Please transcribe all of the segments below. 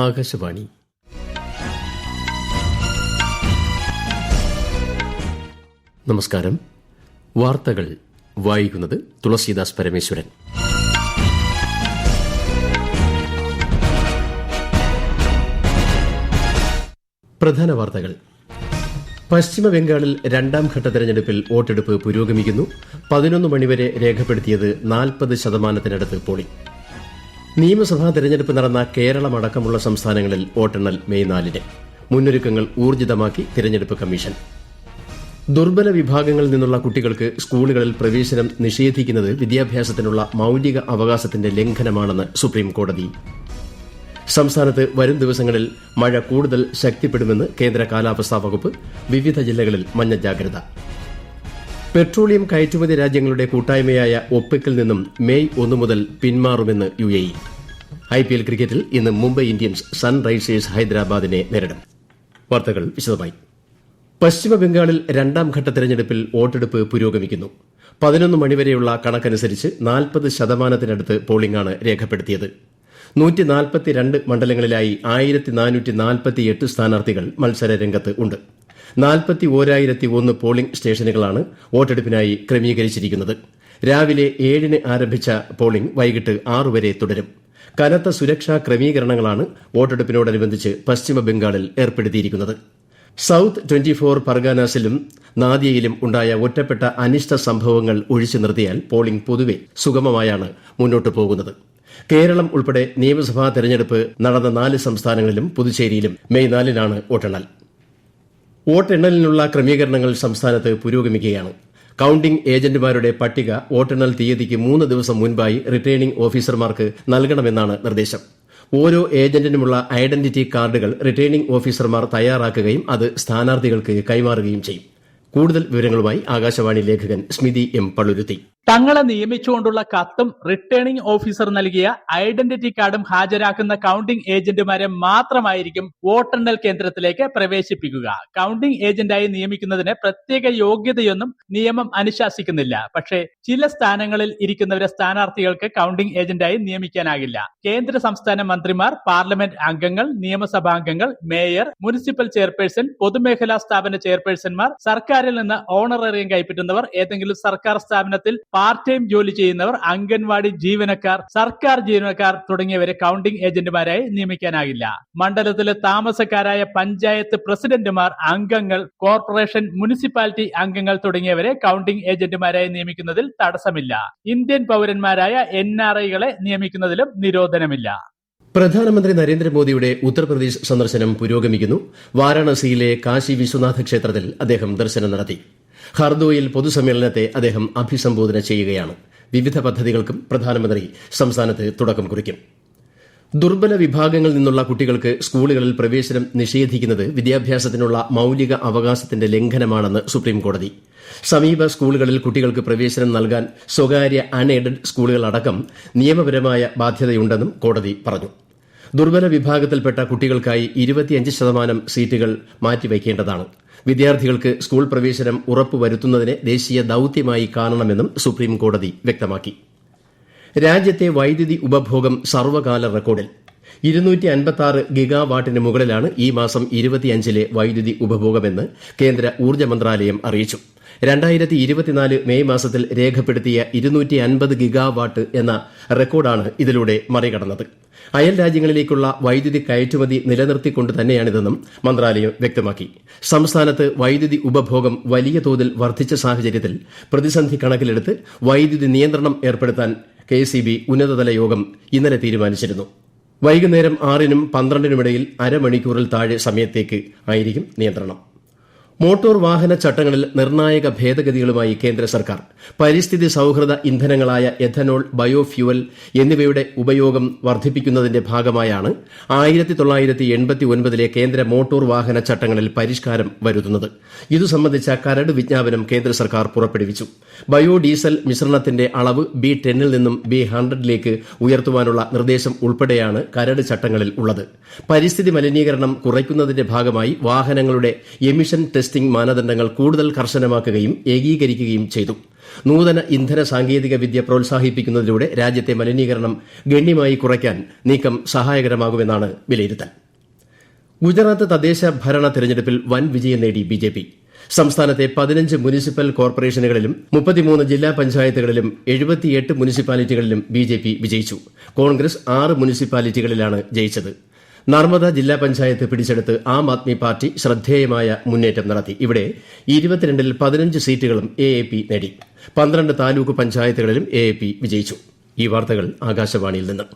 ആകാശവാണി. നമസ്കാരം. വാർത്തകൾ വായിക്കുന്നത് തുളസീദാസ് പരമേശ്വരൻ. പ്രധാന വാർത്തകൾ. പശ്ചിമബംഗാളിൽ രണ്ടാം ഘട്ട തെരഞ്ഞെടുപ്പിൽ വോട്ടെടുപ്പ് പുരോഗമിക്കുന്നു. 11 മണിവരെ രേഖപ്പെടുത്തിയത് 40% പോളിംഗ്. നിയമസഭാ തെരഞ്ഞെടുപ്പ് നടന്ന കേരളമടക്കമുള്ള സംസ്ഥാനങ്ങളിൽ വോട്ടെണ്ണൽ മെയ് 4-ന്. മുന്നൊരുക്കങ്ങൾ ഊർജിതമാക്കി തെരഞ്ഞെടുപ്പ് കമ്മീഷൻ. ദുർബല വിഭാഗങ്ങളിൽ നിന്നുള്ള കുട്ടികൾക്ക് സ്കൂളുകളിൽ പ്രവേശനം നിഷേധിക്കുന്നത് വിദ്യാഭ്യാസത്തിനുള്ള മൌലിക അവകാശത്തിന്റെ ലംഘനമാണെന്ന് സുപ്രീംകോടതി. സംസ്ഥാനത്ത് വരും ദിവസങ്ങളിൽ മഴ കൂടുതൽ ശക്തിപ്പെടുമെന്ന് കേന്ദ്ര കാലാവസ്ഥാ വകുപ്പ്. വിവിധ ജില്ലകളിൽ മഞ്ഞ ജാഗ്രത. പെട്രോളിയം കയറ്റുമതി രാജ്യങ്ങളുടെ കൂട്ടായ്മയായ ഒപെക്കിൽ നിന്നും മെയ് 1 മുതൽ പിന്മാറുമെന്ന് UAE. IPL ക്രിക്കറ്റിൽ ഇന്ന് മുംബൈ ഇന്ത്യൻസ് സൺറൈസേഴ്സ് ഹൈദരാബാദിനെ നേരിടും. വാർത്തകൾ വിശദമായി. പശ്ചിമബംഗാളിൽ രണ്ടാം ഘട്ട തെരഞ്ഞെടുപ്പിൽ വോട്ടെടുപ്പ് പുരോഗമിക്കുന്നു. 11 മണിവരെയുള്ള കണക്കനുസരിച്ച് 40% പോളിംഗാണ് രേഖപ്പെടുത്തിയത്. 142 മണ്ഡലങ്ങളിലായി 1448 സ്ഥാനാർത്ഥികൾ മത്സര രംഗത്ത് ഉണ്ട്. 41,001 പോളിംഗ് സ്റ്റേഷനുകളാണ് വോട്ടെടുപ്പിനായി ക്രമീകരിച്ചിരിക്കുന്നത്. രാവിലെ 7-ന് ആരംഭിച്ച പോളിംഗ് വൈകിട്ട് 6 വരെ തുടരും. കനത്ത സുരക്ഷാ ക്രമീകരണങ്ങളാണ് വോട്ടെടുപ്പിനോടനുബന്ധിച്ച് പശ്ചിമബംഗാളിൽ ഏർപ്പെടുത്തിയിരിക്കുന്നത്. സൌത്ത് 24 പർഗാനാസിലും നാദിയയിലും ഉണ്ടായ ഒറ്റപ്പെട്ട അനിഷ്ട സംഭവങ്ങൾ ഒഴിച്ചു നിർത്തിയാൽ പോളിംഗ് പൊതുവെ സുഗമമായാണ് മുന്നോട്ടു പോകുന്നത്. കേരളം ഉൾപ്പെടെ നിയമസഭാ തെരഞ്ഞെടുപ്പ് നടന്ന 4 സംസ്ഥാനങ്ങളിലും പുതുച്ചേരിയിലും മെയ് 4-നാണ് വോട്ടെണ്ണൽ. വോട്ടെണ്ണലിനുള്ള ക്രമീകരണങ്ങൾ സംസ്ഥാനത്ത് പുരോഗമിക്കുകയാണ്. കൌണ്ടിംഗ് ഏജന്റുമാരുടെ പട്ടിക വോട്ടെണ്ണൽ തീയതിക്ക് 3 ദിവസം മുൻപായി റിട്ടേണിംഗ് ഓഫീസർമാർക്ക് നൽകണമെന്നാണ് നിർദ്ദേശം. ഓരോ ഏജന്റിനുമുള്ള ഐഡന്റിറ്റി കാർഡുകൾ റിട്ടേണിംഗ് ഓഫീസർമാർ തയ്യാറാക്കുകയും അത് സ്ഥാനാർത്ഥികൾക്ക് കൈമാറുകയും ചെയ്യും. കൂടുതൽ വിവരങ്ങളുമായി ആകാശവാണി ലേഖകൻ സ്മിതി M. പള്ളുരുത്തി. തങ്ങളെ നിയമിച്ചുകൊണ്ടുള്ള കത്തും റിട്ടേണിംഗ് ഓഫീസർ നൽകിയ ഐഡന്റിറ്റി കാർഡും ഹാജരാക്കുന്ന കൌണ്ടിംഗ് ഏജന്റുമാരെ മാത്രമായിരിക്കും വോട്ടെണ്ണൽ കേന്ദ്രത്തിലേക്ക് പ്രവേശിപ്പിക്കുക. കൌണ്ടിംഗ് ഏജന്റായി നിയമിക്കുന്നതിന് പ്രത്യേക യോഗ്യതയൊന്നും നിയമം അനുശാസിക്കുന്നില്ല. പക്ഷേ ചില സ്ഥാനങ്ങളിൽ ഇരിക്കുന്നവരെ സ്ഥാനാർത്ഥികൾക്ക് കൌണ്ടിംഗ് ഏജന്റായി നിയമിക്കാനാകില്ല. കേന്ദ്ര സംസ്ഥാന മന്ത്രിമാർ, പാർലമെന്റ് അംഗങ്ങൾ, നിയമസഭാംഗങ്ങൾ, മേയർ, മുനിസിപ്പൽ ചെയർപേഴ്സൺ, പൊതുമേഖലാ സ്ഥാപന ചെയർപേഴ്സൺമാർ, സർക്കാരിൽ നിന്ന് ഓണറേറിയം കൈപ്പറ്റുന്നവർ, ഏതെങ്കിലും സർക്കാർ സ്ഥാപനത്തിൽ പാർട്ട് ടൈം ജോലി ചെയ്യുന്നവർ, അംഗൻവാടി ജീവനക്കാർ, സർക്കാർ ജീവനക്കാർ തുടങ്ങിയവരെ കൌണ്ടിംഗ് ഏജന്റുമാരായി നിയമിക്കാനാകില്ല. മണ്ഡലത്തിലെ താമസക്കാരായ പഞ്ചായത്ത് പ്രസിഡന്റുമാർ, അംഗങ്ങൾ, കോർപ്പറേഷൻ, മുനിസിപ്പാലിറ്റി അംഗങ്ങൾ തുടങ്ങിയവരെ കൌണ്ടിംഗ് ഏജന്റുമാരായി നിയമിക്കുന്നതിൽ തടസ്സമില്ല. ഇന്ത്യൻ പൌരന്മാരായ NRIകളെ നിയമിക്കുന്നതിലും നിരോധനമില്ല. പ്രധാനമന്ത്രി നരേന്ദ്രമോദിയുടെ ഉത്തർപ്രദേശ് സന്ദർശനം പുരോഗമിക്കുന്നു. വാരാണസിയിലെ കാശി വിശ്വനാഥ ക്ഷേത്രത്തിൽ അദ്ദേഹം ദർശനം നടത്തി. ഹർദോയിൽ പൊതുസമ്മേളനത്തെ അദ്ദേഹം അഭിസംബോധന ചെയ്യുകയാണ്. വിവിധ പദ്ധതികൾക്കും പ്രധാനമന്ത്രി സംസ്ഥാനത്ത് തുടക്കം കുറിക്കും. ദുർബല വിഭാഗങ്ങളിൽ നിന്നുള്ള കുട്ടികൾക്ക് സ്കൂളുകളിൽ പ്രവേശനം നിഷേധിക്കുന്നത് വിദ്യാഭ്യാസത്തിനുള്ള മൌലിക അവകാശത്തിന്റെ ലംഘനമാണെന്ന് സുപ്രീംകോടതി. സമീപ സ്കൂളുകളിൽ കുട്ടികൾക്ക് പ്രവേശനം നൽകാൻ സ്വകാര്യ അൺഎയ്ഡഡ് സ്കൂളുകളടക്കം നിയമപരമായ ബാധ്യതയുണ്ടെന്നും കോടതി പറഞ്ഞു. ദുർബല വിഭാഗത്തിൽപ്പെട്ട കുട്ടികൾക്കായി 25% സീറ്റുകൾ മാറ്റിവയ്ക്കേണ്ടതാണ്. വിദ്യാർത്ഥികൾക്ക് സ്കൂൾ പ്രവേശനം ഉറപ്പുവരുത്തുന്നതിനെ ദേശീയ ദൌത്യമായി കാണണമെന്നും സുപ്രീംകോടതി വ്യക്തമാക്കി. രാജ്യത്തെ വൈദ്യുതി ഉപഭോഗം സർവ്വകാല റെക്കോർഡിൽ 256 ഗിഗാവാട്ടിന് മുകളിലാണ് ഈ മാസം 25-ലെ വൈദ്യുതി ഉപഭോഗമെന്ന് കേന്ദ്ര ഊർജ്ജ മന്ത്രാലയം അറിയിച്ചു. 2024 മെയ് മാസത്തിൽ രേഖപ്പെടുത്തിയ 250 ഗിഗാവാട്ട് എന്ന റെക്കോർഡാണ് ഇതിലൂടെ മറികടന്നത്. അയൽ രാജ്യങ്ങളിലേക്കുള്ള വൈദ്യുതി കയറ്റുമതി നിലനിർത്തിക്കൊണ്ട് തന്നെയാണിതെന്നും മന്ത്രാലയം വ്യക്തമാക്കി. സംസ്ഥാനത്ത് വൈദ്യുതി ഉപഭോഗം വലിയ തോതിൽ വർദ്ധിച്ച സാഹചര്യത്തിൽ പ്രതിസന്ധി കണക്കിലെടുത്ത് വൈദ്യുതി നിയന്ത്രണം ഏർപ്പെടുത്താൻ KEB ഉന്നതതല യോഗം ഇന്നലെ തീരുമാനിച്ചിരുന്നു. വൈകുന്നേരം 6-നും 12-നുമിടയിൽ അരമണിക്കൂറിൽ താഴെ സമയത്തേക്ക് ആയിരിക്കും നിയന്ത്രണം. മോട്ടോർ വാഹന ചട്ടങ്ങളിൽ നിർണായക ഭേദഗതികളുമായി കേന്ദ്ര സർക്കാർ. പരിസ്ഥിതി സൌഹൃദ ഇന്ധനങ്ങളായ എഥനോൾ, ബയോഫ്യൂവൽ എന്നിവയുടെ ഉപയോഗം വർദ്ധിപ്പിക്കുന്നതിന്റെ ഭാഗമായാണ് 1989-ലെ കേന്ദ്ര മോട്ടോർ വാഹന ചട്ടങ്ങളിൽ പരിഷ്കാരം വരുത്തുന്നത്. ഇതു സംബന്ധിച്ച കരട് വിജ്ഞാപനം കേന്ദ്ര സർക്കാർ പുറപ്പെടുവിച്ചു. ബയോഡീസൽ മിശ്രണത്തിന്റെ അളവ് B10-ൽ നിന്നും B100-ലേക്ക് ഉയർത്തുവാനുള്ള നിർദ്ദേശം ഉൾപ്പെടെയാണ് കരട് ചട്ടങ്ങളിൽ ഉള്ളത്. പരിസ്ഥിതി മലിനീകരണം കുറയ്ക്കുന്നതിന്റെ ഭാഗമായി വാഹനങ്ങളുടെ എമിഷൻ ടെസ്റ്റ് ടെസ്റ്റിംഗ് മാനദണ്ഡങ്ങൾ കൂടുതൽ കർശനമാക്കുകയും ഏകീകരിക്കുകയും ചെയ്തു. നൂതന ഇന്ധന സാങ്കേതിക വിദ്യ പ്രോത്സാഹിപ്പിക്കുന്നതിലൂടെ രാജ്യത്തെ മലിനീകരണം ഗണ്യമായി കുറയ്ക്കാൻ നീക്കം സഹായകരമാകുമെന്നാണ് വിലയിരുത്തൽ. ഗുജറാത്ത് തദ്ദേശ ഭരണ തെരഞ്ഞെടുപ്പിൽ വൻ വിജയം നേടി ബിജെപി. സംസ്ഥാനത്തെ 15 മുനിസിപ്പൽ കോർപ്പറേഷനുകളിലും 33 ജില്ലാ പഞ്ചായത്തുകളിലും 78 മുനിസിപ്പാലിറ്റികളിലും ബിജെപി വിജയിച്ചു. കോൺഗ്രസ് 6 മുനിസിപ്പാലിറ്റികളിലാണ് ജയിച്ചത്. നർമ്മദ ജില്ലാ പഞ്ചായത്ത് പിടിച്ചെടുത്ത് ആം ആദ്മി പാർട്ടി ശ്രദ്ധേയമായ മുന്നേറ്റം നടത്തി. ഇവിടെ 22-ൽ 15 സീറ്റുകളും എഎപി നേടി. 12 താലൂക്ക് പഞ്ചായത്തുകളിലും എഎപി വിജയിച്ചു. ഈ വാർത്തകൾ ആകാശവാണിയിൽ നിന്ന്.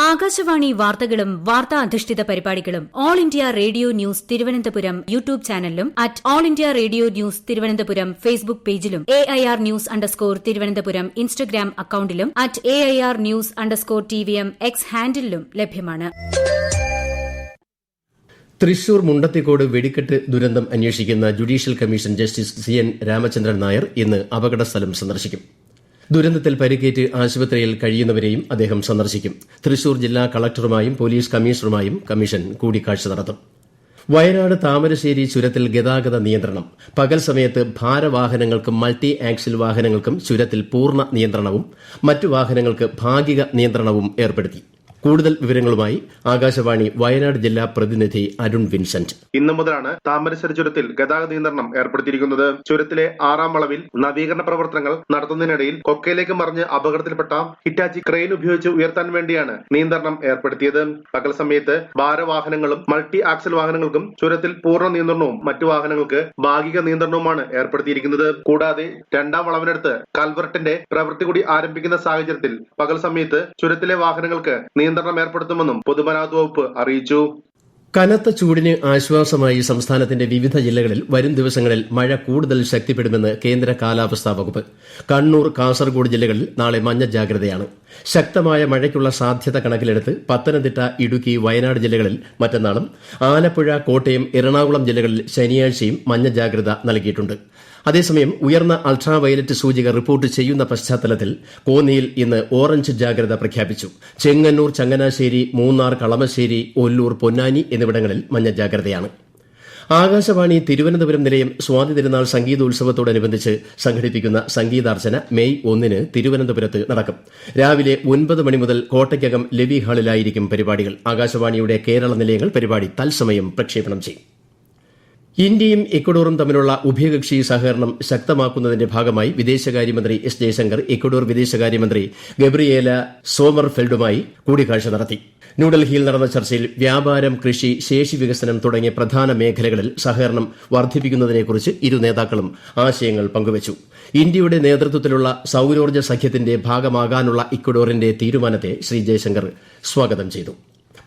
ആകാശവാണി വാർത്തകളും വാർത്താ അധിഷ്ഠിത പരിപാടികളും all India radio news Thiruvananthapuram YouTube ചാനലിലും @ഓൾ India radio news Thiruvananthapuram Facebook പേജിലും AIR ന്യൂസ് _ ഇൻസ്റ്റഗ്രാം അക്കൌണ്ടിലും @AIR ന്യൂസ് _TVM X ഹാൻഡിലും ലഭ്യമാണ്. തൃശൂർ മുണ്ടത്തിക്കോട് വെടിക്കെട്ട് ദുരന്തം അന്വേഷിക്കുന്ന judicial commission justice CN Ramachandran Nair ഇന്ന് അപകടസ്ഥലം സന്ദർശിക്കും. ദുരന്തത്തിൽ പരിക്കേറ്റ് ആശുപത്രിയിൽ കഴിയുന്നവരെയും അദ്ദേഹം സന്ദർശിക്കും. തൃശൂർ ജില്ലാ കളക്ടറുമായും പോലീസ് കമ്മീഷണറുമായും കമ്മീഷൻ കൂടിക്കാഴ്ച നടത്തും. വയനാട് താമരശ്ശേരി ചുരത്തിൽ ഗതാഗത നിയന്ത്രണം. പകൽ സമയത്ത് ഭാരവാഹനങ്ങൾക്കും മൾട്ടി ആക്സിൽ വാഹനങ്ങൾക്കും ചുരത്തിൽ പൂർണ്ണ നിയന്ത്രണവും മറ്റു വാഹനങ്ങൾക്ക് ഭാഗിക നിയന്ത്രണവും ഏർപ്പെടുത്തി. കൂടുതൽ വിവരങ്ങളുമായി ആകാശവാണി വയനാട് ജില്ലാ പ്രതിനിധി അരുൺ വിൻസെന്റ്. ഇന്നു മുതലാണ് താമരശ്ശേരി ചുരത്തിൽ ഗതാഗത നിയന്ത്രണം ഏർപ്പെടുത്തിയിരിക്കുന്നത്. ചുരത്തിലെ 6ാം വളവിൽ നവീകരണ പ്രവർത്തനങ്ങൾ നടത്തുന്നതിനിടയിൽ കൊക്കയിലേക്ക് മറിഞ്ഞ് അപകടത്തിൽപ്പെട്ട ഹിറ്റാച്ചി ക്രെയിൻ ഉപയോഗിച്ച് ഉയർത്താൻ വേണ്ടിയാണ് നിയന്ത്രണം ഏർപ്പെടുത്തിയത്. പകൽ സമയത്ത് ഭാരവാഹനങ്ങളും മൾട്ടി ആക്സൽ വാഹനങ്ങൾക്കും ചുരത്തിൽ പൂർണ്ണ നിയന്ത്രണവും മറ്റു വാഹനങ്ങൾക്ക് ഭാഗിക നിയന്ത്രണവുമാണ് ഏർപ്പെടുത്തിയിരിക്കുന്നത്. കൂടാതെ 2ാം വളവിനടുത്ത് കൽവർട്ടിന്റെ പ്രവൃത്തി കൂടി ആരംഭിക്കുന്ന സാഹചര്യത്തിൽ പകൽ സമയത്ത് ചുരത്തിലെ വാഹനങ്ങൾക്ക് നിയന്ത്രണം ഏർപ്പെടുത്തുമെന്നും പൊതുമരാമത്ത് വകുപ്പ് അറിയിച്ചു. കനത്ത ചൂടിന് ആശ്വാസമായി സംസ്ഥാനത്തിന്റെ വിവിധ ജില്ലകളിൽ വരും ദിവസങ്ങളിൽ മഴ കൂടുതൽ ശക്തിപ്പെടുമെന്ന് കേന്ദ്ര കാലാവസ്ഥാ വകുപ്പ്. കണ്ണൂർ, കാസർഗോഡ് ജില്ലകളിൽ നാളെ മഞ്ഞ ജാഗ്രതയാണ്. ശക്തമായ മഴയ്ക്കുള്ള സാധ്യത കണക്കിലെടുത്ത് പത്തനംതിട്ട, ഇടുക്കി, വയനാട് ജില്ലകളിൽ മറ്റന്നാളും ആലപ്പുഴ, കോട്ടയം, എറണാകുളം ജില്ലകളിൽ ശനിയാഴ്ചയും മഞ്ഞ ജാഗ്രത നൽകിയിട്ടുണ്ട്. അതേസമയം ഉയർന്ന അൾട്രാ വയലറ്റ് സൂചിക റിപ്പോർട്ട് ചെയ്യുന്ന പശ്ചാത്തലത്തിൽ കോന്നിയിൽ ഇന്ന് ഓറഞ്ച് ജാഗ്രത പ്രഖ്യാപിച്ചു. ചെങ്ങന്നൂർ, ചങ്ങനാശ്ശേരി, മൂന്നാർ, കളമശ്ശേരി, ഒല്ലൂർ, പൊന്നാനി എന്നിവിടങ്ങളിൽ മഞ്ഞ ജാഗ്രതയാണ്. ആകാശവാണി തിരുവനന്തപുരം നിലയം സ്വാതി തിരുനാൾ സംഗീതോത്സവത്തോടനുബന്ധിച്ച് സംഘടിപ്പിക്കുന്ന സംഗീതാർച്ചന മെയ് 1 തിരുവനന്തപുരത്ത് നടക്കും. രാവിലെ 9 മണി മുതൽ കോട്ടയ്ക്കകം ലെവി ഹാളിലായിരിക്കും പരിപാടികൾ. ആകാശവാണിയുടെ കേരള നിലയങ്ങൾ പരിപാടി തത്സമയം പ്രക്ഷേപണം ചെയ്യും. ഇന്ത്യയും ഇക്വഡോറും തമ്മിലുള്ള ഉഭയകക്ഷി സഹകരണം ശക്തമാക്കുന്നതിന്റെ ഭാഗമായി വിദേശകാര്യമന്ത്രി എസ് ജയശങ്കർ ഇക്വഡോർ വിദേശകാര്യമന്ത്രി ഗബ്രിയേല സോമർഫെൽഡുമായി കൂടിക്കാഴ്ച നടത്തി. ന്യൂഡൽഹിയിൽ നടന്ന ചർച്ചയിൽ വ്യാപാരം, കൃഷി, ശേഷി വികസനം തുടങ്ങിയ പ്രധാന മേഖലകളിൽ സഹകരണം വർദ്ധിപ്പിക്കുന്നതിനെക്കുറിച്ച് ഇരു നേതാക്കളും ആശയങ്ങൾ പങ്കുവച്ചു. ഇന്ത്യയുടെ നേതൃത്വത്തിലുള്ള സൌരോർജ്ജ സഖ്യത്തിന്റെ ഭാഗമാകാനുള്ള ഇക്വഡോറിന്റെ തീരുമാനത്തെ ശ്രീ ജയശങ്കർ സ്വാഗതം ചെയ്തു.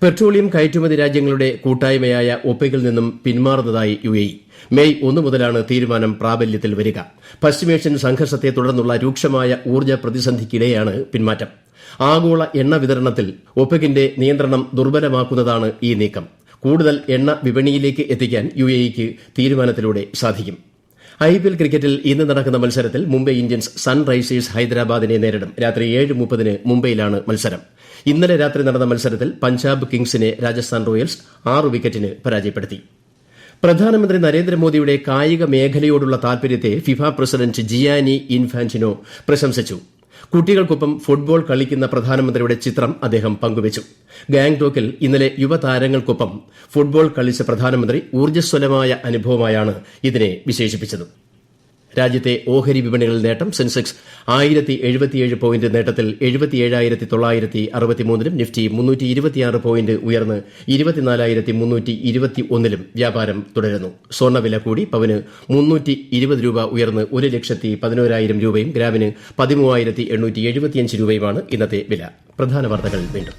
പെട്രോളിയം കയറ്റുമതി രാജ്യങ്ങളുടെ കൂട്ടായ്മയായ ഒപെക്കിൽ നിന്നും പിന്മാറുന്നതായി UAE. മെയ് 1 മുതലാണ് തീരുമാനം പ്രാബല്യത്തിൽ വരിക. പശ്ചിമേഷ്യൻ സംഘർഷത്തെ തുടർന്നുള്ള രൂക്ഷമായ ഊർജ്ജ പ്രതിസന്ധിക്കിടെയാണ് പിന്മാറ്റം. ആഗോള എണ്ണ വിതരണത്തിൽ ഒപെക്കിന്റെ നിയന്ത്രണം ദുർബലമാക്കുന്നതാണ് ഈ നീക്കം. കൂടുതൽ എണ്ണ വിപണിയിലേക്ക് എത്തിക്കാൻ UAEക്ക് തീരുമാനത്തിലൂടെ സാധിക്കും. IPL ക്രിക്കറ്റിൽ ഇന്ന് നടക്കുന്ന മത്സരത്തിൽ മുംബൈ ഇന്ത്യൻസ് സൺറൈസേഴ്സ് ഹൈദരാബാദിനെ നേരിടും. രാത്രി 7:30 മുംബൈയിലാണ് മത്സരം. ഇന്നലെ രാത്രി നടന്ന മത്സരത്തിൽ പഞ്ചാബ് കിങ്സിനെ രാജസ്ഥാൻ റോയൽസ് 6 വിക്കറ്റിന് പരാജയപ്പെടുത്തി. പ്രധാനമന്ത്രി നരേന്ദ്രമോദിയുടെ കായിക മേഖലയോടുള്ള താൽപര്യത്തെ ഫിഫ പ്രസിഡന്റ് ജിയാനി ഇൻഫാന്റിനോ പ്രശംസിച്ചു. കുട്ടികൾക്കൊപ്പം ഫുട്ബോൾ കളിക്കുന്ന പ്രധാനമന്ത്രിയുടെ ചിത്രം അദ്ദേഹം പങ്കുവച്ചു. ഗാങ്ടോക്കിൽ ഇന്നലെ യുവതാരങ്ങൾക്കൊപ്പം ഫുട്ബോൾ കളിച്ച പ്രധാനമന്ത്രി ഊർജ്ജസ്വലമായ അനുഭവമായാണ് ഇതിനെ വിശേഷിപ്പിച്ചത്. രാജ്യത്തെ ഓഹരി വിപണികളിൽ നേട്ടം. സെൻസെക്സ് 1077 പോയിന്റ് നേട്ടത്തിൽ 77,963-ലും നിഫ്റ്റി 326 പോയിന്റ് ഉയർന്ന് 24,321-ലും വ്യാപാരം തുടരുന്നു. സ്വർണ്ണവില കൂടി. പവന് 320 രൂപ ഉയർന്ന് 1,11,000 രൂപയും ഗ്രാമിന് 13,875 രൂപയുമാണ് ഇന്നത്തെ വില. പ്രധാന വാർത്തകൾ വീണ്ടും.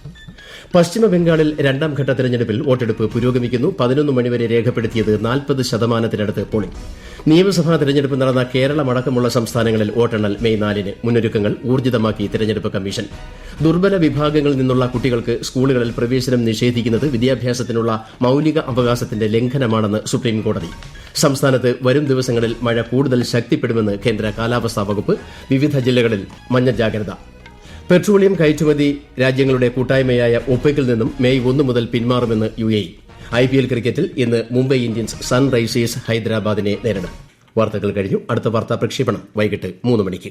പശ്ചിമ ബംഗാളിൽ 2ാം ഘട്ട തെരഞ്ഞെടുപ്പിൽ വോട്ടെടുപ്പ് പുരോഗമിക്കുന്നു. 11 മണിവരെ രേഖപ്പെടുത്തിയത് 40% പോളിംഗ്. നിയമസഭാ തെരഞ്ഞെടുപ്പ് നടന്ന കേരളമടക്കമുള്ള സംസ്ഥാനങ്ങളിൽ വോട്ടെണ്ണൽ മെയ് 4 മുന്നൊരുക്കങ്ങൾ ഊർജിതമാക്കി തെരഞ്ഞെടുപ്പ് കമ്മീഷൻ. ദുർബല വിഭാഗങ്ങളിൽ നിന്നുള്ള കുട്ടികൾക്ക് സ്കൂളുകളിൽ പ്രവേശനം നിഷേധിക്കുന്നത് വിദ്യാഭ്യാസത്തിനുള്ള മൌലിക അവകാശത്തിന്റെ ലംഘനമാണെന്ന് സുപ്രീംകോടതി. സംസ്ഥാനത്ത് വരും ദിവസങ്ങളിൽ മഴ കൂടുതൽ ശക്തിപ്പെടുമെന്ന് കേന്ദ്ര കാലാവസ്ഥാ വകുപ്പ്. വിവിധ ജില്ലകളിൽ മഞ്ഞ ജാഗ്രത. പെട്രോളിയം കയറ്റുമതി രാജ്യങ്ങളുടെ കൂട്ടായ്മയായ ഒപെക്കിൽ നിന്നും മെയ് 1 മുതൽ പിന്മാറുമെന്ന് UAE. IPL ക്രിക്കറ്റിൽ ഇന്ന് മുംബൈ ഇന്ത്യൻസ് സൺറൈസേഴ്സ് ഹൈദരാബാദിനെ നേരിടും. വാർത്തകൾ കഴിഞ്ഞു. അടുത്ത വാർത്താ പ്രക്ഷേപണം വൈകിട്ട് 3 മണിക്ക്.